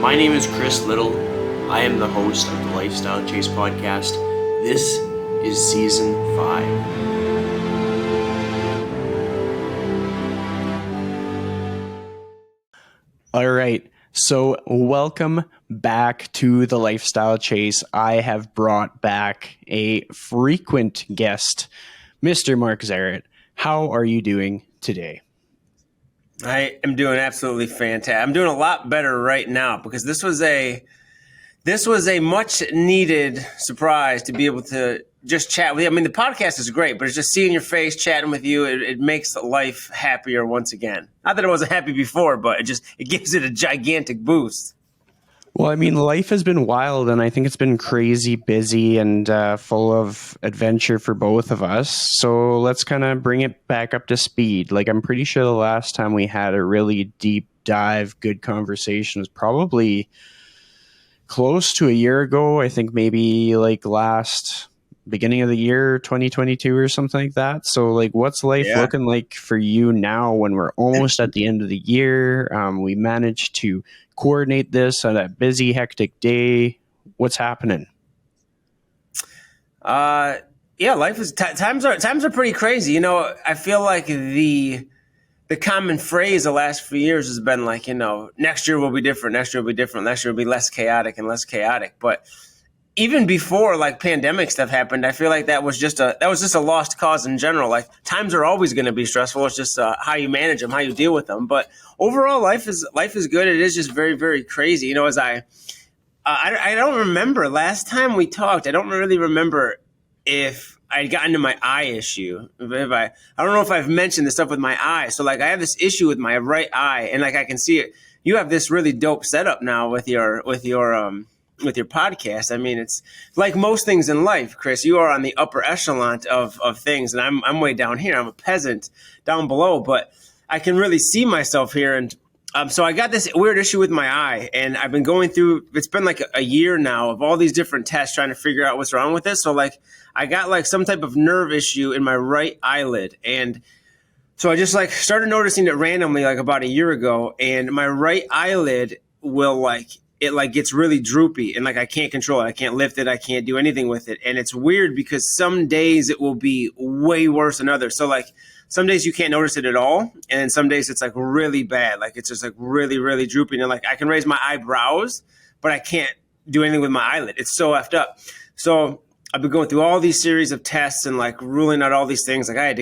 My name is Chris Little. I am the host of the Lifestyle Chase podcast. This is season 5. All right. So welcome back to the Lifestyle Chase. I have brought back a frequent guest, Mr. Mark Zarate. How are you doing today? I am doing absolutely fantastic. I'm doing a lot better right now because this was a much needed surprise to be able to just chat with you. I mean, the podcast is great, but it's just seeing your face, chatting with you. It makes life happier once again. Not that I wasn't happy before, but it gives it a gigantic boost. Well, I mean, life has been wild, and I think it's been crazy busy and full of adventure for both of us. So let's kind of bring it back up to speed. Like, I'm pretty sure the last time we had a really deep dive, good conversation was probably close to a year ago. I think maybe like beginning of the year 2022 or something like that. So like, what's life looking like for you now when we're almost at the end of the year? We managed to coordinate this on a busy, hectic day. What's happening? Life is times are pretty crazy. You know, I feel like the common phrase the last few years has been like, you know, next year will be different. Next year will be different. Next year will be less chaotic and less chaotic. But even before like pandemic stuff happened, I feel like that was just a lost cause in general. Like times are always going to be stressful. It's just how you manage them, how you deal with them. But overall, life is good. It is just very, very crazy. You know, as I don't remember last time we talked. I don't really remember if I'd gotten to my eye issue. I don't know if I've mentioned the stuff with my eye. So like I have this issue with my right eye, and like I can see it. You have this really dope setup now with your podcast. I mean, it's like most things in life, Chris. You are on the upper echelon of things, and I'm way down here. I'm a peasant down below, but I can really see myself here. And so I got this weird issue with my eye, and I've been going through. It's been like a year now of all these different tests trying to figure out what's wrong with it. So like I got like some type of nerve issue in my right eyelid, and so I just like started noticing it randomly like about a year ago, and my right eyelid will it gets really droopy, and like I can't control it. I can't lift it. I can't do anything with it. And it's weird because some days it will be way worse than others. So like some days you can't notice it at all. And then some days it's like really bad. Like it's just like really, really droopy. And like I can raise my eyebrows, but I can't do anything with my eyelid. It's so effed up. So I've been going through all these series of tests and like ruling out all these things. Like I had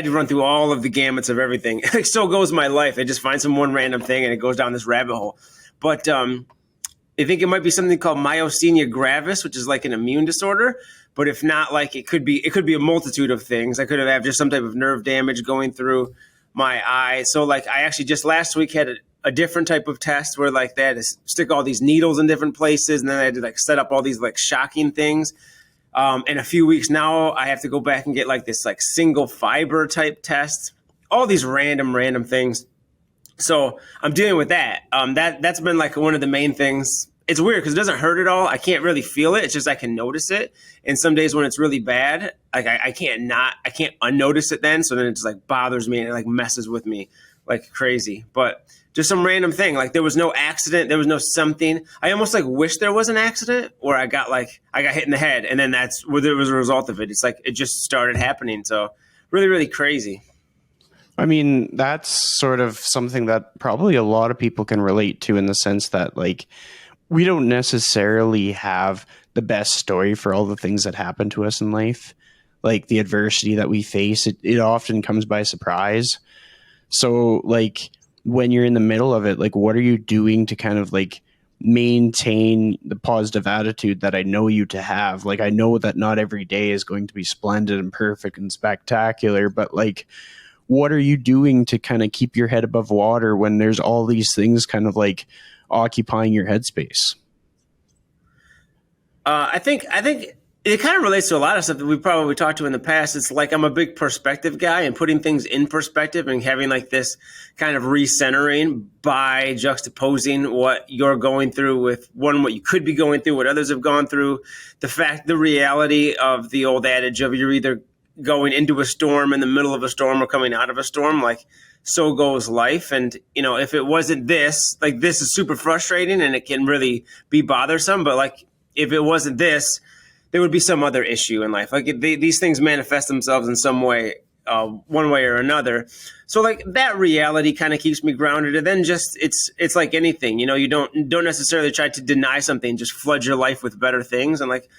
to run through all of the gamuts of everything. Like so goes my life. I just find some one random thing and it goes down this rabbit hole. But I think it might be something called myasthenia gravis, which is like an immune disorder. But if not, like it could be a multitude of things. I could have just some type of nerve damage going through my eye. So like I actually just last week had a different type of test where like they had to stick all these needles in different places, and then I had to like set up all these like shocking things. In a few weeks now, I have to go back and get like this like single fiber type test. All these random things. So I'm dealing with that. That's been like one of the main things. It's weird because it doesn't hurt at all. I can't really feel it. It's just I can notice it. And some days when it's really bad, like I can't unnotice it then. So then it just like bothers me and it like messes with me like crazy. But just some random thing. Like there was no accident. There was no something. I almost like wish there was an accident where I got hit in the head. And then that's where there was a result of it. It's like it just started happening. So really, really crazy. I mean, that's sort of something that probably a lot of people can relate to in the sense that like we don't necessarily have the best story for all the things that happen to us in life. Like the adversity that we face, it often comes by surprise. So like when you're in the middle of it, like what are you doing to kind of like maintain the positive attitude that I know you to have? Like I know that not every day is going to be splendid and perfect and spectacular, but like what are you doing to kind of keep your head above water when there's all these things kind of like occupying your headspace? I think it kind of relates to a lot of stuff that we probably talked to in the past. It's like I'm a big perspective guy, and putting things in perspective and having like this kind of recentering by juxtaposing what you're going through with what you could be going through, what others have gone through, the reality of the old adage of you're either going into a storm, in the middle of a storm, or coming out of a storm. Like, so goes life. And, if it wasn't this, like, this is super frustrating and it can really be bothersome. But like, if it wasn't this, there would be some other issue in life. Like, these things manifest themselves in some way, one way or another. So like, that reality kind of keeps me grounded. And then just, it's like anything, you don't necessarily try to deny something, just flood your life with better things. And like,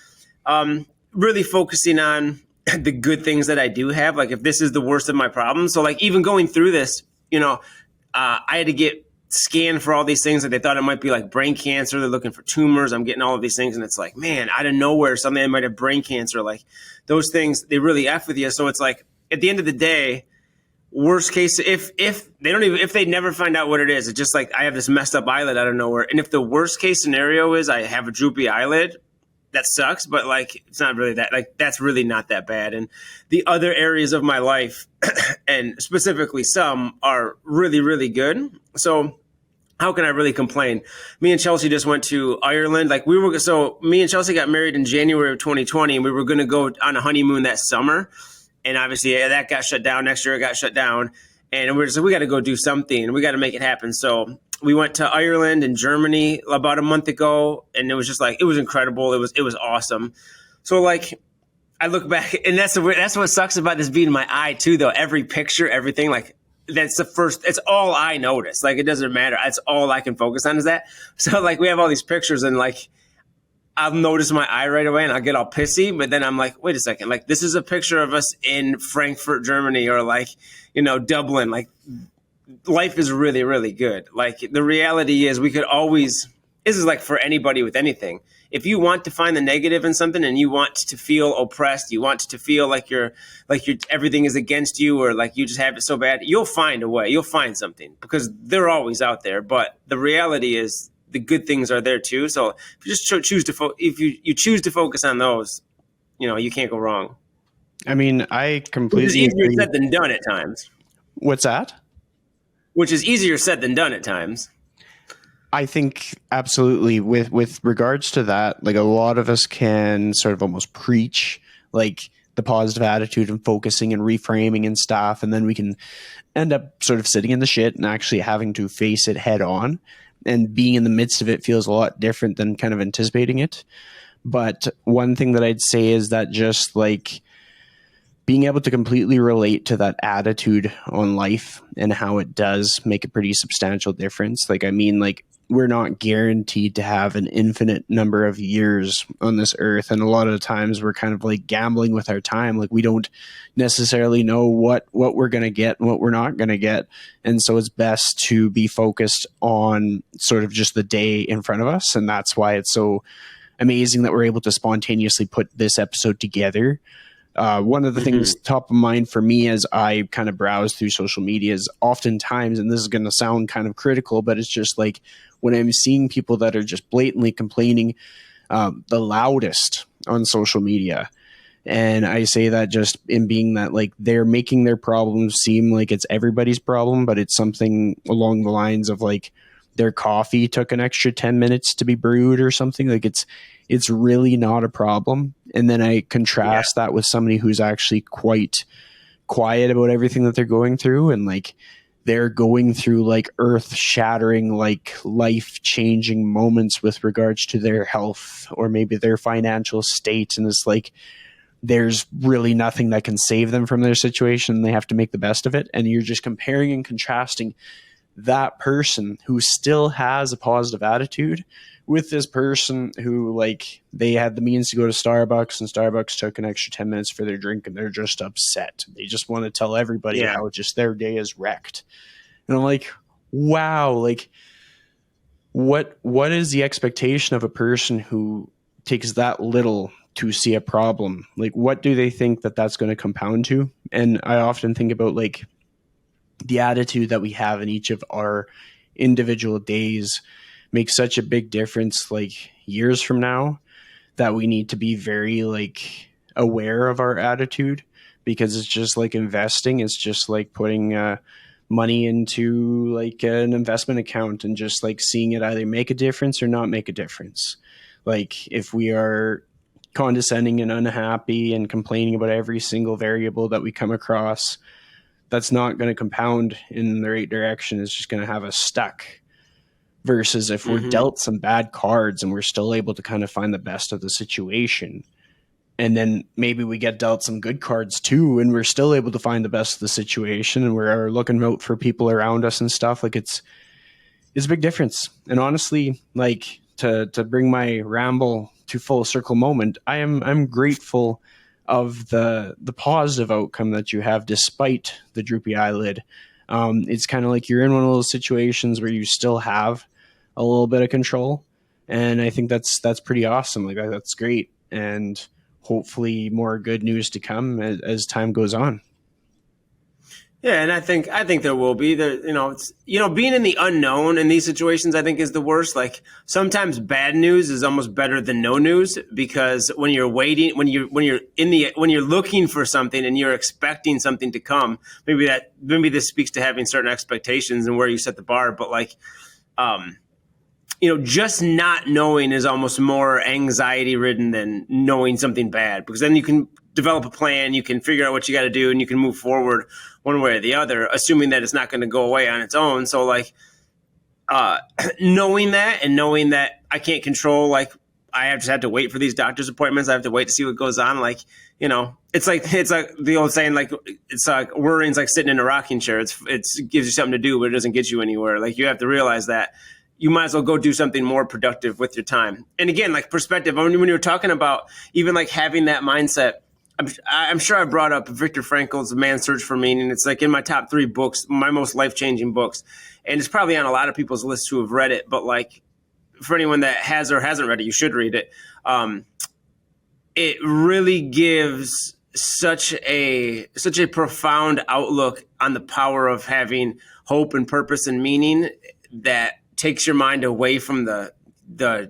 really focusing on the good things that I do have. Like, if this is the worst of my problems. So like, even going through this, I had to get scanned for all these things that they thought it might be like brain cancer. They're looking for tumors. I'm getting all of these things. And it's like, man, out of nowhere, something that might have brain cancer. Like, those things, they really F with you. So it's like, at the end of the day, worst case, if they never find out what it is, it's just like, I have this messed up eyelid out of nowhere. And if the worst case scenario is I have a droopy eyelid, that sucks, but like, it's not really that, like, that's really not that bad. And the other areas of my life, and specifically some, are really, really good. So how can I really complain? Me and Chelsea just went to Ireland. Like, me and Chelsea got married in January of 2020, and we were going to go on a honeymoon that summer. And obviously that got shut down. Next year it got shut down. And we got to go do something. We got to make it happen. So we went to Ireland and Germany about a month ago. And it was just like, it was incredible. It was awesome. So like, I look back, and that's what sucks about this being my eye too, though. Every picture, everything, like, it's all I notice. Like, it doesn't matter. That's all I can focus on is that. So like, we have all these pictures, and like, I'll notice my eye right away and I'll get all pissy. But then I'm like, wait a second, like, this is a picture of us in Frankfurt, Germany, or like, Dublin. Like, life is really, really good. Like, the reality is, this is like for anybody with anything. If you want to find the negative in something, and you want to feel oppressed, you want to feel like everything is against you, or like you just have it so bad, you'll find a way. You'll find something, because they're always out there. But the reality is, the good things are there too. So if you just choose to focus on those, you can't go wrong. I mean, I completely Which is easier agree. said than done at times. What's that? Which is easier said than done at times. I think absolutely with regards to that, like, a lot of us can sort of almost preach like the positive attitude and focusing and reframing and stuff. And then we can end up sort of sitting in the shit and actually having to face it head on. And being in the midst of it feels a lot different than kind of anticipating it. But one thing that I'd say is that just like being able to completely relate to that attitude on life and how it does make a pretty substantial difference. Like, I mean, like, we're not guaranteed to have an infinite number of years on this earth. And a lot of the times we're kind of like gambling with our time. Like, we don't necessarily know what we're going to get and what we're not going to get. And so it's best to be focused on sort of just the day in front of us. And that's why it's so amazing that we're able to spontaneously put this episode together. One of the things top of mind for me as I kind of browse through social media is oftentimes, and this is going to sound kind of critical, but it's just like when I'm seeing people that are just blatantly complaining the loudest on social media. And I say that just in being that, like, they're making their problems seem like it's everybody's problem, but it's something along the lines of like their coffee took an extra 10 minutes to be brewed or something. Like, it's really not a problem. And then I contrast that with somebody who's actually quite quiet about everything that they're going through, and like they're going through like earth shattering, like life changing moments with regards to their health or maybe their financial state. And it's like, there's really nothing that can save them from their situation. They have to make the best of it. And you're just comparing and contrasting that person who still has a positive attitude with this person who, like, they had the means to go to Starbucks, and Starbucks took an extra 10 minutes for their drink, and they're just upset. They just want to tell everybody how just their day is wrecked. And I'm like, wow, like, what is the expectation of a person who takes that little to see a problem? Like, what do they think that that's going to compound to? And I often think about like the attitude that we have in each of our individual days makes such a big difference, like years from now, that we need to be very like aware of our attitude, because it's just like investing. It's just like putting money into like an investment account and just like seeing it either make a difference or not make a difference. Like, if we are condescending and unhappy and complaining about every single variable that we come across, that's not going to compound in the right direction. It's just going to have us stuck. Versus if we're dealt some bad cards and we're still able to kind of find the best of the situation, and then maybe we get dealt some good cards too, and we're still able to find the best of the situation, and we're looking out for people around us and stuff. Like it's a big difference. And honestly, like to bring my ramble to full circle moment, I'm grateful of the positive outcome that you have despite the droopy eyelid. It's kind of like you're in one of those situations where you still have a little bit of control, and I think that's pretty awesome. Like that's great, and hopefully more good news to come as time goes on. Yeah, and I think there will be it's being in the unknown in these situations, I think, is the worst. Like sometimes bad news is almost better than no news, because when you're waiting, when you're looking for something and you're expecting something to come, maybe this speaks to having certain expectations and where you set the bar. But like, just not knowing is almost more anxiety ridden than knowing something bad, because then you can develop a plan, you can figure out what you got to do, and you can move forward one way or the other, assuming that it's not going to go away on its own. So like, knowing that I can't control, like I have just had to wait for these doctor's appointments. I have to wait to see what goes on. Like, it's like the old saying, like, it's like worrying's like sitting in a rocking chair. It gives you something to do, but it doesn't get you anywhere. Like you have to realize that you might as well go do something more productive with your time. And again, like perspective, when you were talking about even like having that mindset, I'm sure I brought up Viktor Frankl's Man's Search for Meaning. It's like in my top 3 books, my most life-changing books. And it's probably on a lot of people's lists who have read it. But like for anyone that has or hasn't read it, you should read it. It really gives such a profound outlook on the power of having hope and purpose and meaning that takes your mind away from the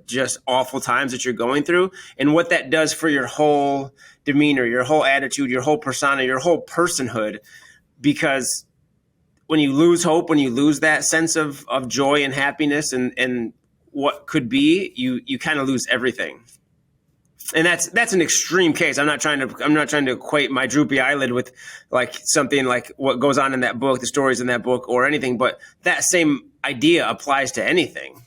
just awful times that you're going through, and what that does for your whole demeanor, your whole attitude, your whole persona, your whole personhood. Because when you lose hope, when you lose that sense of joy and happiness and what could be, you kind of lose everything. And that's an extreme case. I'm not trying to equate my droopy eyelid with like something like what goes on in that book, the stories in that book, or anything, but that same idea applies to anything.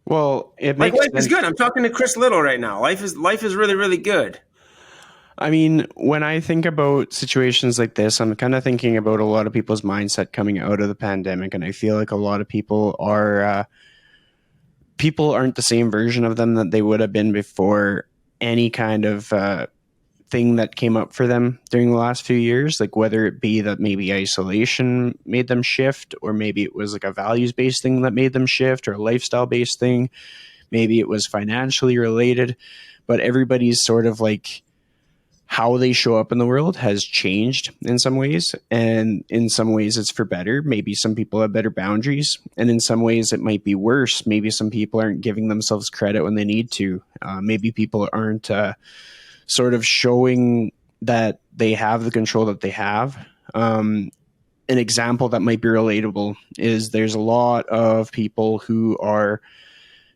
Well, it makes life is good. I'm talking to Chris Little right now. Life is really, really good. I mean, when I think about situations like this, I'm kind of thinking about a lot of people's mindset coming out of the pandemic, and I feel like a lot of people aren't the same version of them that they would have been before any kind of thing that came up for them during the last few years. Like whether it be that maybe isolation made them shift, or maybe it was like a values-based thing that made them shift, or a lifestyle-based thing. Maybe it was financially related, but everybody's sort of like how they show up in the world has changed in some ways, and in some ways it's for better. Maybe some people have better boundaries, and in some ways it might be worse. Maybe some people aren't giving themselves credit when they need to. Maybe people aren't sort of showing that they have the control that they have. An example that might be relatable is there's a lot of people who are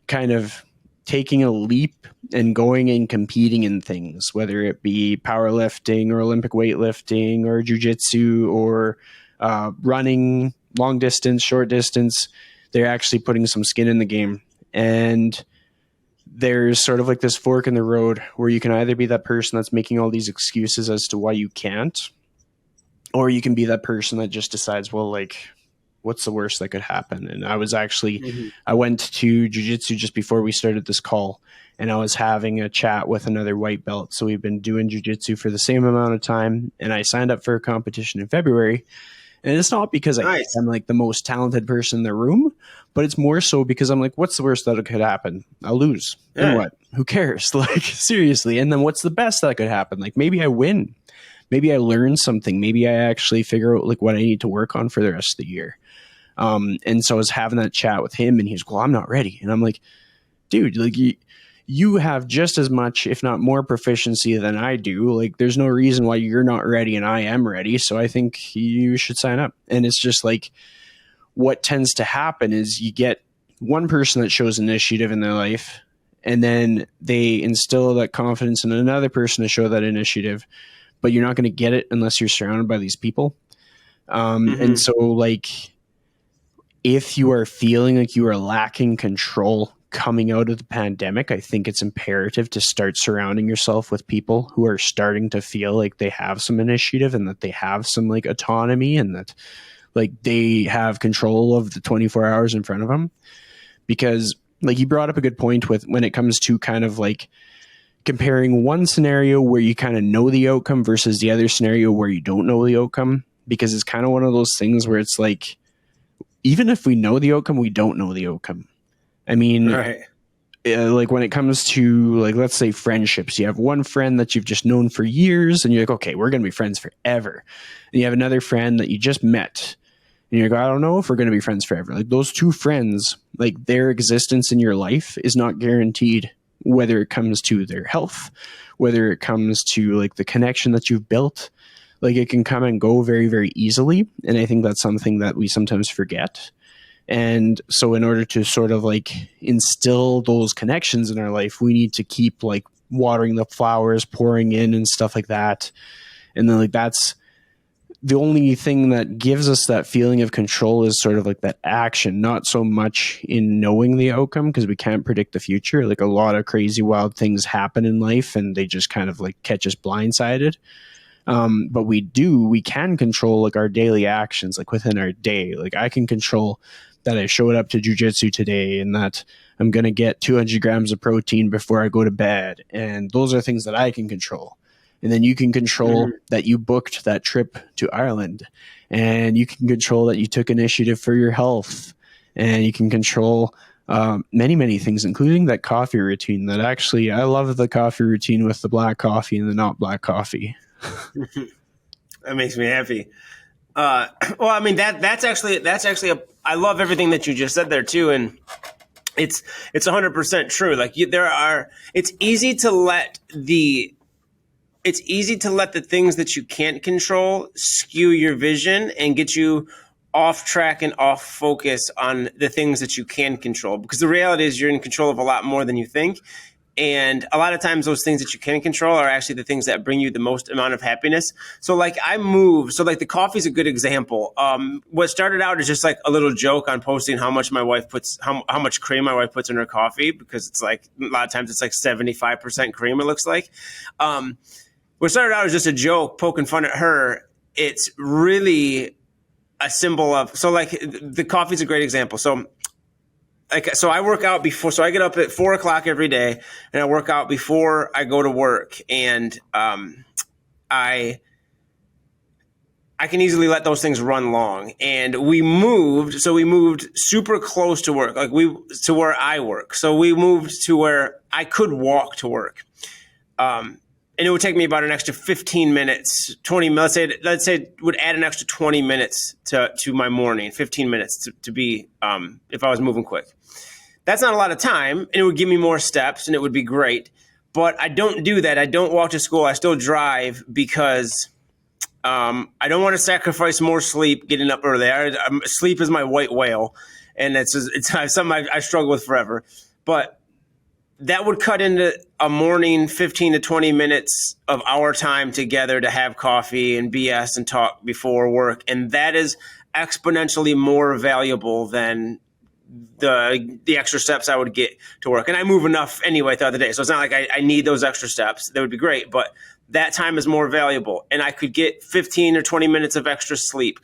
kind of taking a leap and going and competing in things, whether it be powerlifting or Olympic weightlifting or jiu-jitsu or running, long distance, short distance. They're actually putting some skin in the game. And there's sort of like this fork in the road where you can either be that person that's making all these excuses as to why you can't, or you can be that person that just decides, well, like, what's the worst that could happen? And I was actually, I went to jiu-jitsu just before we started this call, and I was having a chat with another white belt. So we've been doing jiu-jitsu for the same amount of time, and I signed up for a competition in February. And it's not because I'm like the most talented person in the room, but it's more so because I'm like, what's the worst that could happen? I'll lose. Then what? Who cares? Like, seriously. And then what's the best that could happen? Like, maybe I win. Maybe I learn something. Maybe I actually figure out like what I need to work on for the rest of the year. And so I was having that chat with him, and he's like, well, I'm not ready. And I'm like, dude, like you have just as much, if not more proficiency than I do. Like, there's no reason why you're not ready and I am ready. So I think you should sign up. And it's just like, what tends to happen is you get one person that shows initiative in their life, and then they instill that confidence in another person to show that initiative, but you're not going to get it unless you're surrounded by these people. And so, like, if you are feeling like you are lacking control coming out of the pandemic, I think it's imperative to start surrounding yourself with people who are starting to feel like they have some initiative and that they have some like autonomy and that like they have control of the 24 hours in front of them. Because like you brought up a good point with when it comes to kind of like comparing one scenario where you kind of know the outcome versus the other scenario where you don't know the outcome, because it's kind of one of those things where it's like, even if we know the outcome, we don't know the outcome. I mean, Right. Like when it comes to like, let's say friendships, you have one friend that you've just known for years and you're like, okay, we're going to be friends forever. And you have another friend that you just met and you're like, I don't know if we're going to be friends forever. Like those two friends, like their existence in your life is not guaranteed, whether it comes to their health, whether it comes to like the connection that you've built. Like it can come and go very, very easily. And I think that's something that we sometimes forget. And so in order to sort of like instill those connections in our life, we need to keep like watering the flowers, pouring in and stuff like that. And then like that's the only thing that gives us that feeling of control is sort of like that action, not so much in knowing the outcome because we can't predict the future. Like a lot of crazy, wild things happen in life and they just kind of like catch us blindsided. But we can control like our daily actions, like within our day. Like I can control that I showed up to jujitsu today and that I'm going to get 200 grams of protein before I go to bed. And those are things that I can control. And then you can control that you booked that trip to Ireland, and you can control that you took initiative for your health, and you can control many, many things, including that coffee routine. That actually, I love the coffee routine with the black coffee and the not black coffee. That makes me happy. Well, I mean that's actually I love everything that you just said there too, and it's 100% true. Like it's easy to let the things that you can't control skew your vision and get you off track and off focus on the things that you can control. Because the reality is you're in control of a lot more than you think. And a lot of times those things that you can control are actually the things that bring you the most amount of happiness. So like I moved. So like the coffee's a good example. What started out as just like a little joke on posting how much how much cream my wife puts in her coffee, because it's like a lot of times it's like 75% cream, it looks like. What started out as just a joke poking fun at her, it's really a symbol of, so like the coffee's a great example. So I work out before, so I get up at 4:00 every day and I work out before I go to work. And I can easily let those things run long. And we moved super close to work, to where I work. So we moved to where I could walk to work. And it would take me about an extra 15 minutes, 20 minutes. Let's say it would add an extra 20 minutes to my morning, 15 minutes to be, if I was moving quick. That's not a lot of time, and it would give me more steps, and it would be great. But I don't do that. I don't walk to school. I still drive because I don't want to sacrifice more sleep getting up early. Sleep is my white whale, and it's something I struggle with forever. But that would cut into a morning 15 to 20 minutes of our time together to have coffee and BS and talk before work. And that is exponentially more valuable than the extra steps I would get to work. And I move enough anyway throughout the day. So it's not like I need those extra steps. That would be great. But that time is more valuable. And I could get 15 or 20 minutes of extra sleep.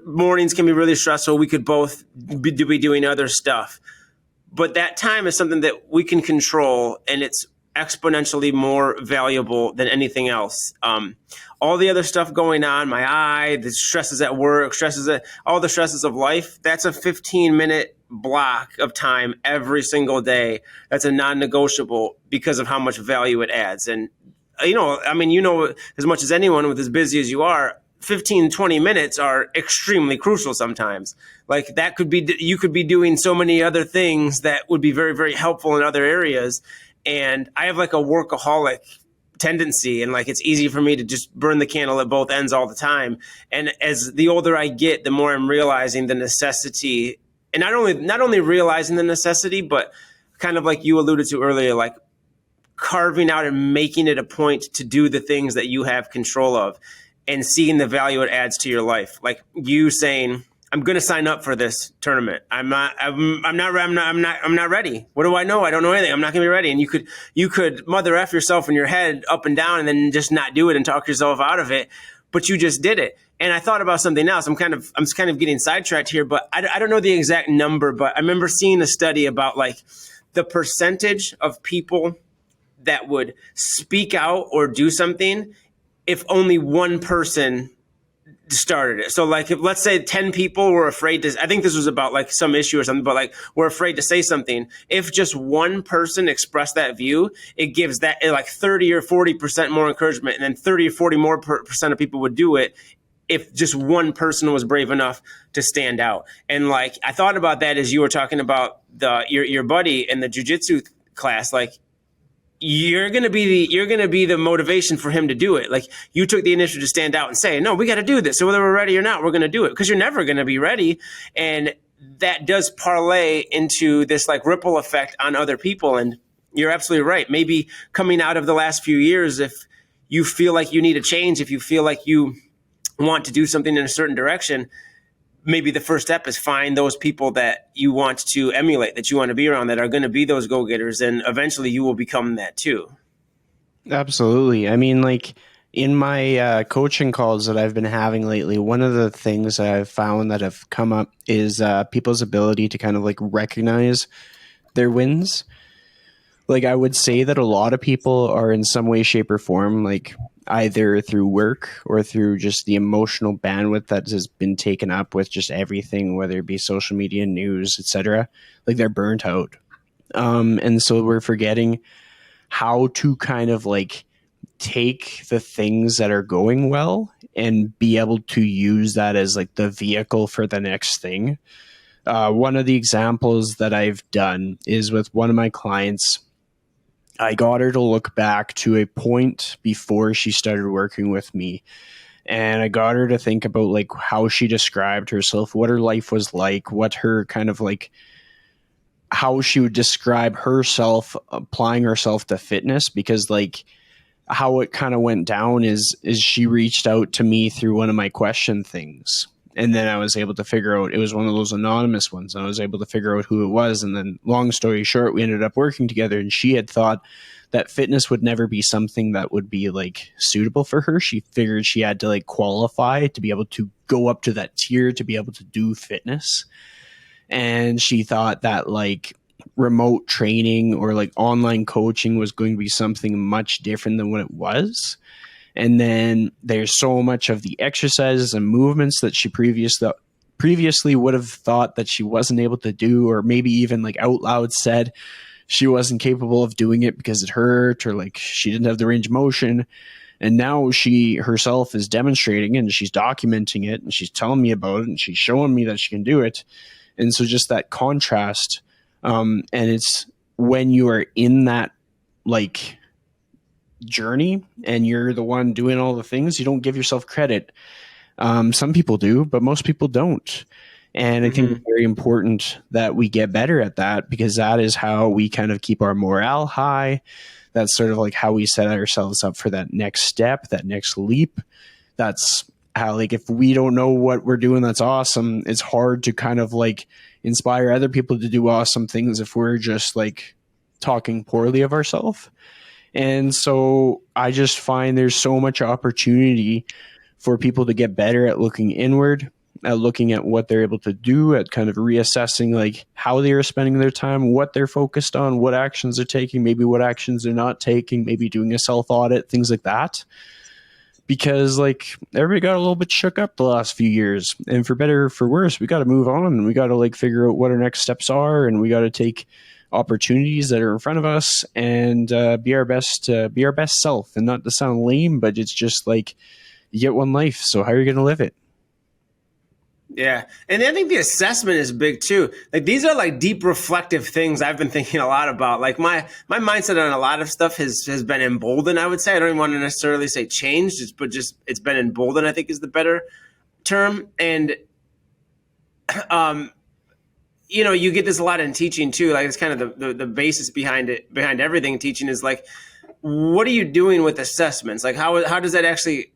Mornings can be really stressful. We could both be doing other stuff. But that time is something that we can control, and it's exponentially more valuable than anything else. All the other stuff going on, my eye, the stresses at work, all the stresses of life, that's a 15-minute block of time every single day. That's a non-negotiable because of how much value it adds. And, as much as anyone with as busy as you are, 15, 20 minutes are extremely crucial sometimes. Like you could be doing so many other things that would be very, very helpful in other areas. And I have like a workaholic tendency, and like it's easy for me to just burn the candle at both ends all the time. And as the older I get, the more I'm realizing the necessity, and not only realizing the necessity, but kind of like you alluded to earlier, like carving out and making it a point to do the things that you have control of and seeing the value it adds to your life. Like you saying, I'm going to sign up for this tournament. I'm not ready. What do I know? I don't know anything. I'm not going to be ready. And you could mother F yourself in your head up and down and then just not do it and talk yourself out of it. But you just did it. And I thought about something else. I'm kind of getting sidetracked here, but I don't know the exact number, but I remember seeing a study about like the percentage of people that would speak out or do something if only one person started it. So like if let's say 10 people were afraid to, I think this was about like some issue or something, but like we're afraid to say something. If just one person expressed that view, it gives that like 30 or 40% more encouragement. And then 30 or 40 more percent of people would do it if just one person was brave enough to stand out. And like I thought about that as you were talking about your buddy in the jiu-jitsu class. Like you're gonna be the motivation for him to do it. Like you took the initiative to stand out and say, no, we got to do this. So whether we're ready or not, we're gonna do it, because you're never gonna be ready. And that does parlay into this like ripple effect on other people. And you're absolutely right. Maybe coming out of the last few years, if you feel like you need a change, if you feel like you want to do something in a certain direction, maybe the first step is find those people that you want to emulate, that you want to be around, that are going to be those go-getters. And eventually you will become that too. Absolutely. I mean, like in my coaching calls that I've been having lately, one of the things that I've found that have come up is people's ability to kind of like recognize their wins. Like I would say that a lot of people are in some way, shape, or form, like either through work or through just the emotional bandwidth that has been taken up with just everything, whether it be social media, news, etc. Like they're burnt out. And so we're forgetting how to kind of like take the things that are going well and be able to use that as like the vehicle for the next thing. One of the examples that I've done is with one of my clients. I got her to look back to a point before she started working with me. And I got her to think about like how she described herself, what her life was like, what her kind of like, how she would describe herself, applying herself to fitness. Because like how it kind of went down is she reached out to me through one of my question things. And then I was able to figure out, it was one of those anonymous ones. I was able to figure out who it was. And then long story short, we ended up working together, and she had thought that fitness would never be something that would be like suitable for her. She figured she had to like qualify to be able to go up to that tier to be able to do fitness. And she thought that like remote training or like online coaching was going to be something much different than what it was. And then there's so much of the exercises and movements that she previously would have thought that she wasn't able to do, or maybe even like out loud said she wasn't capable of doing it because it hurt, or like she didn't have the range of motion. And now she herself is demonstrating and she's documenting it and she's telling me about it and she's showing me that she can do it. And so just that contrast. And it's when you are in that like journey and you're the one doing all the things, you don't give yourself credit. Some people do, but most people don't. And I think it's very important that we get better at that, because that is how we kind of keep our morale high. That's sort of like how we set ourselves up for that next step, that next leap. That's how, like, if we don't know what we're doing that's awesome, it's hard to kind of like inspire other people to do awesome things if we're just like talking poorly of ourselves. And so I just find there's so much opportunity for people to get better at looking inward, at looking at what they're able to do, at kind of reassessing like how they are spending their time, what they're focused on, what actions they're taking, maybe what actions they're not taking, maybe doing a self-audit, things like that. Because like everybody got a little bit shook up the last few years, and for better or for worse, we got to move on, and we got to like figure out what our next steps are, and we got to take opportunities that are in front of us and be our best self. And not to sound lame, but it's just like you get one life, so how are you going to live it? Yeah. And I think the assessment is big too. Like these are like deep reflective things I've been thinking a lot about. Like my mindset on a lot of stuff has been emboldened, I would say. I don't even want to necessarily say changed, but just it's been emboldened, I think is the better term. And you get this a lot in teaching too. Like it's kind of the basis behind everything teaching is like, what are you doing with assessments? Like how does that actually,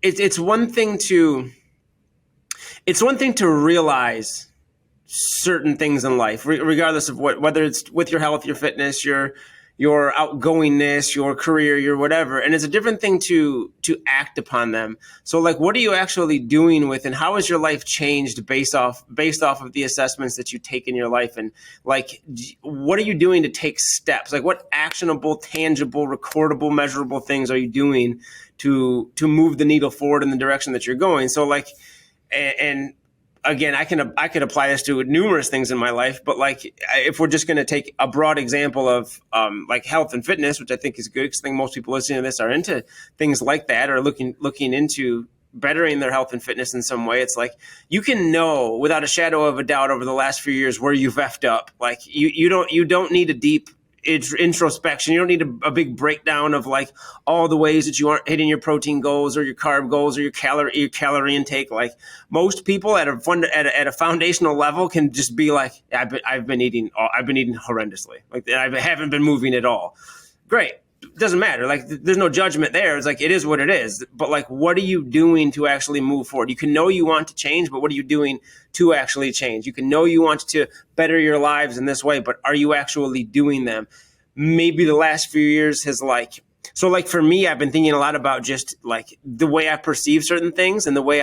it's one thing to realize certain things in life, regardless of whether it's with your health, your fitness, your outgoingness, your career, your whatever. And it's a different thing to act upon them. So like, what are you actually doing with, and how has your life changed based off of the assessments that you take in your life? And like, what are you doing to take steps? Like what actionable, tangible, recordable, measurable things are you doing to move the needle forward in the direction that you're going? So like, and again, I could apply this to numerous things in my life, but like if we're just going to take a broad example of like health and fitness, which I think is good because I think most people listening to this are into things like that or looking into bettering their health and fitness in some way. It's like you can know without a shadow of a doubt over the last few years where you've effed up. Like you don't need a deep introspection. You don't need a big breakdown of like all the ways that you aren't hitting your protein goals or your carb goals or your calorie intake. Like most people at a foundational level can just be like, I've been eating horrendously. Like I haven't been moving at all. Great. Doesn't matter. Like there's no judgment there. It's like, it is what it is. But like, what are you doing to actually move forward? You can know you want to change, but what are you doing to actually change? You can know you want to better your lives in this way, but are you actually doing them? Maybe the last few years has like for me, I've been thinking a lot about just like the way I perceive certain things and the way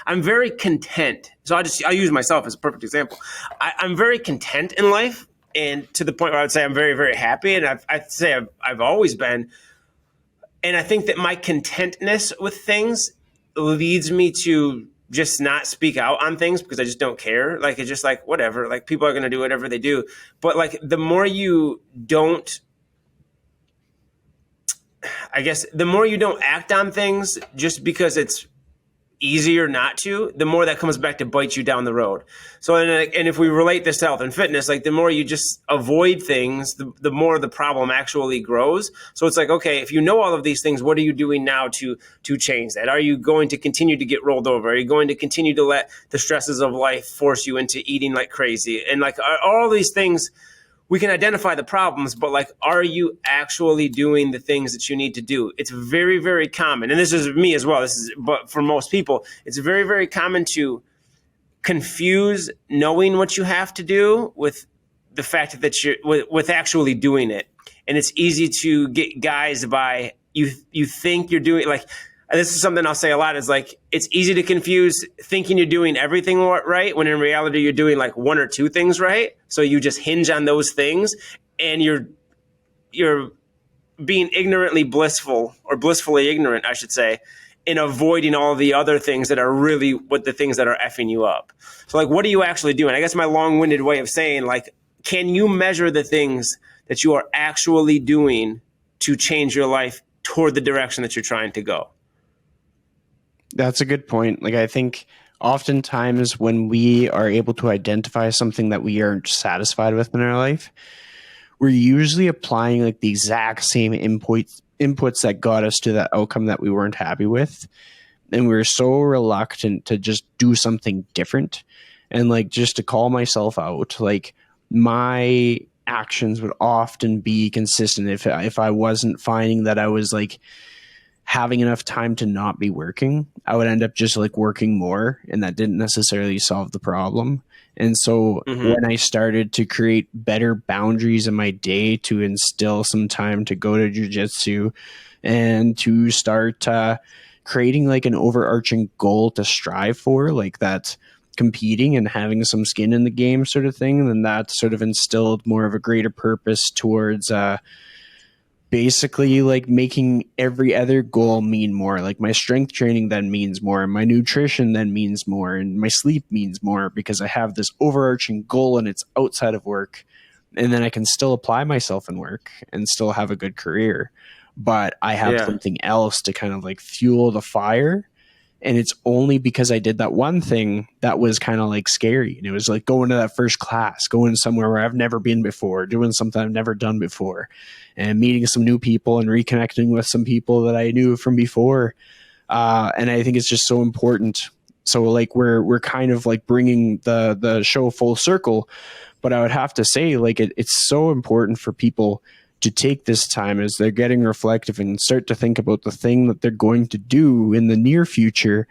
I'm very content. So I'll use myself as a perfect example. I'm very content in life. And to the point where I would say I'm very, very happy. And I'd say I've always been. And I think that my contentness with things leads me to just not speak out on things because I just don't care. Like, it's just like, whatever, like people are going to do whatever they do. But like the more you don't act on things just because it's easier not to, the more that comes back to bite you down the road. So, and if we relate this to health and fitness, like the more you just avoid things, the more the problem actually grows. So it's like, okay, if you know all of these things, what are you doing now to change that? Are you going to continue to get rolled over? Are you going to continue to let the stresses of life force you into eating like crazy? And like all these things, we can identify the problems, but like, are you actually doing the things that you need to do? It's very, very common. And this is me as well. But for most people, it's very, very common to confuse knowing what you have to do with the fact that with actually doing it. And it's easy to get guised by you think you're doing like, this is something I'll say a lot is like, it's easy to confuse thinking you're doing everything right when in reality you're doing like one or two things right. So you just hinge on those things and you're being ignorantly blissful or blissfully ignorant, I should say, in avoiding all the other things that are really what the things that are effing you up. So like, what are you actually doing? I guess my long-winded way of saying like, can you measure the things that you are actually doing to change your life toward the direction that you're trying to go? That's a good point. Like, I think oftentimes when we are able to identify something that we aren't satisfied with in our life, we're usually applying like the exact same inputs that got us to that outcome that we weren't happy with. And we're so reluctant to just do something different. And like, just to call myself out, like my actions would often be consistent if I wasn't finding that I was like having enough time to not be working, I would end up just like working more, and that didn't necessarily solve the problem. And so when I started to create better boundaries in my day to instill some time to go to jiu-jitsu and to start creating like an overarching goal to strive for, like that competing and having some skin in the game sort of thing, then that sort of instilled more of a greater purpose towards basically like making every other goal mean more. Like my strength training then means more, and my nutrition then means more, and my sleep means more because I have this overarching goal and it's outside of work. And then I can still apply myself in work and still have a good career, but I have something else to kind of like fuel the fire. And it's only because I did that one thing that was kind of like scary. And it was like going to that first class, going somewhere where I've never been before, doing something I've never done before, and meeting some new people and reconnecting with some people that I knew from before. And I think it's just so important So like we're kind of like bringing the show full circle. But I would have to say, like, it's so important for people to take this time as they're getting reflective and start to think about the thing that they're going to do in the near future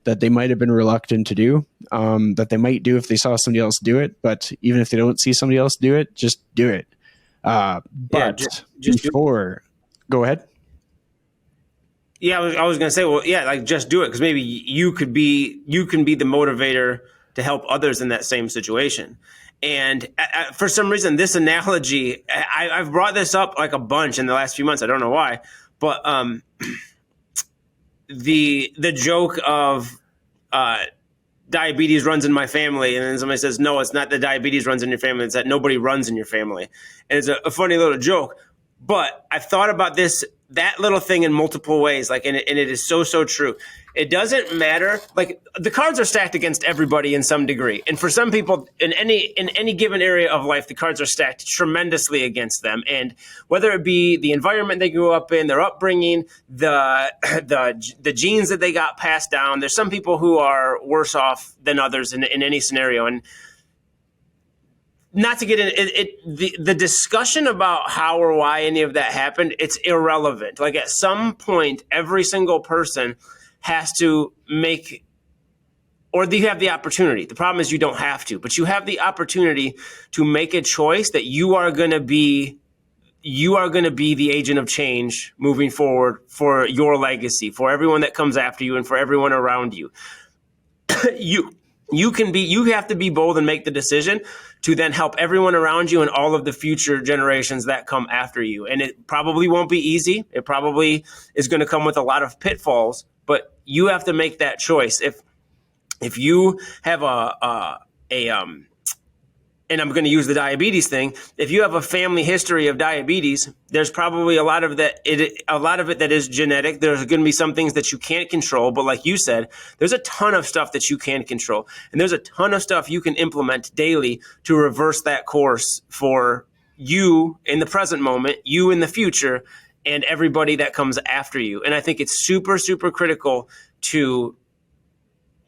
that they might have been reluctant to do, that they might do if they saw somebody else do it. But even if they don't see somebody else do it, just do it. But just before, go ahead. Yeah, I was going to say, well, yeah, like just do it, because maybe you can be the motivator to help others in that same situation. And for some reason, this analogy, I've brought this up like a bunch in the last few months. I don't know why, but the joke of diabetes runs in my family, and then somebody says, no, it's not that diabetes runs in your family, it's that nobody runs in your family. And it's a funny little joke. But I've thought about that little thing in multiple ways, like, and it is so true. It doesn't matter. Like, the cards are stacked against everybody in some degree. And for some people in any given area of life, the cards are stacked tremendously against them. And whether it be the environment they grew up in, their upbringing, the genes that they got passed down, there's some people who are worse off than others in any scenario. And not to get in the discussion about how or why any of that happened, it's irrelevant. Like, at some point, every single person has to make, or you have the opportunity. The problem is you don't have to, but you have the opportunity to make a choice that you are going to be the agent of change moving forward for your legacy, for everyone that comes after you, and for everyone around you. You have to be bold and make the decision to then help everyone around you and all of the future generations that come after you. And it probably won't be easy. It probably is going to come with a lot of pitfalls, but you have to make that choice. If you have and I'm going to use the diabetes thing. If you have a family history of diabetes, there's probably a lot of it that is genetic. There's going to be some things that you can't control, but like you said, there's a ton of stuff that you can control, and there's a ton of stuff you can implement daily to reverse that course for you in the present moment, you in the future, and everybody that comes after you. And I think it's super critical to.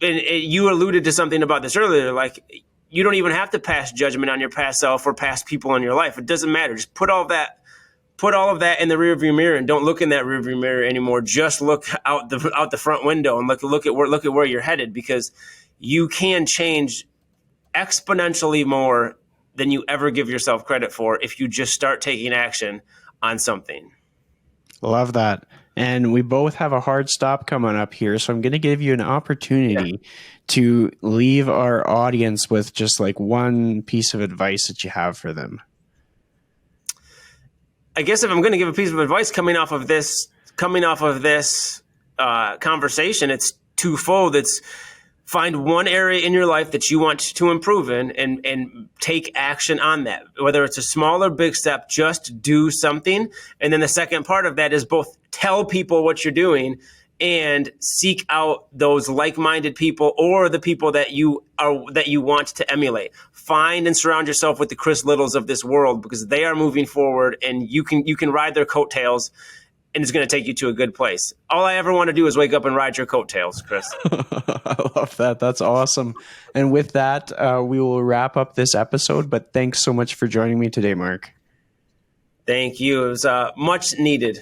And you alluded to something about this earlier, like, you don't even have to pass judgment on your past self or past people in your life. It doesn't matter. Just put all of that in the rearview mirror, and don't look in that rearview mirror anymore. Just look out the front window and look at where you're headed, because you can change exponentially more than you ever give yourself credit for if you just start taking action on something. Love that. And we both have a hard stop coming up here, so I'm going to give you an opportunity to leave our audience with just like one piece of advice that you have for them. I guess if I'm going to give a piece of advice coming off of this conversation, it's twofold. It's find one area in your life that you want to improve in, and take action on that. Whether it's a small or big step, just do something. And then the second part of that is both tell people what you're doing and seek out those like-minded people or the people that you want to emulate. Find and surround yourself with the Chris Littles of this world, because they are moving forward, and you can ride their coattails, and it's going to take you to a good place. All I ever want to do is wake up and ride your coattails, Chris. I love that. That's awesome. And with that, we will wrap up this episode, but thanks so much for joining me today, Mark. Thank you. It was much needed.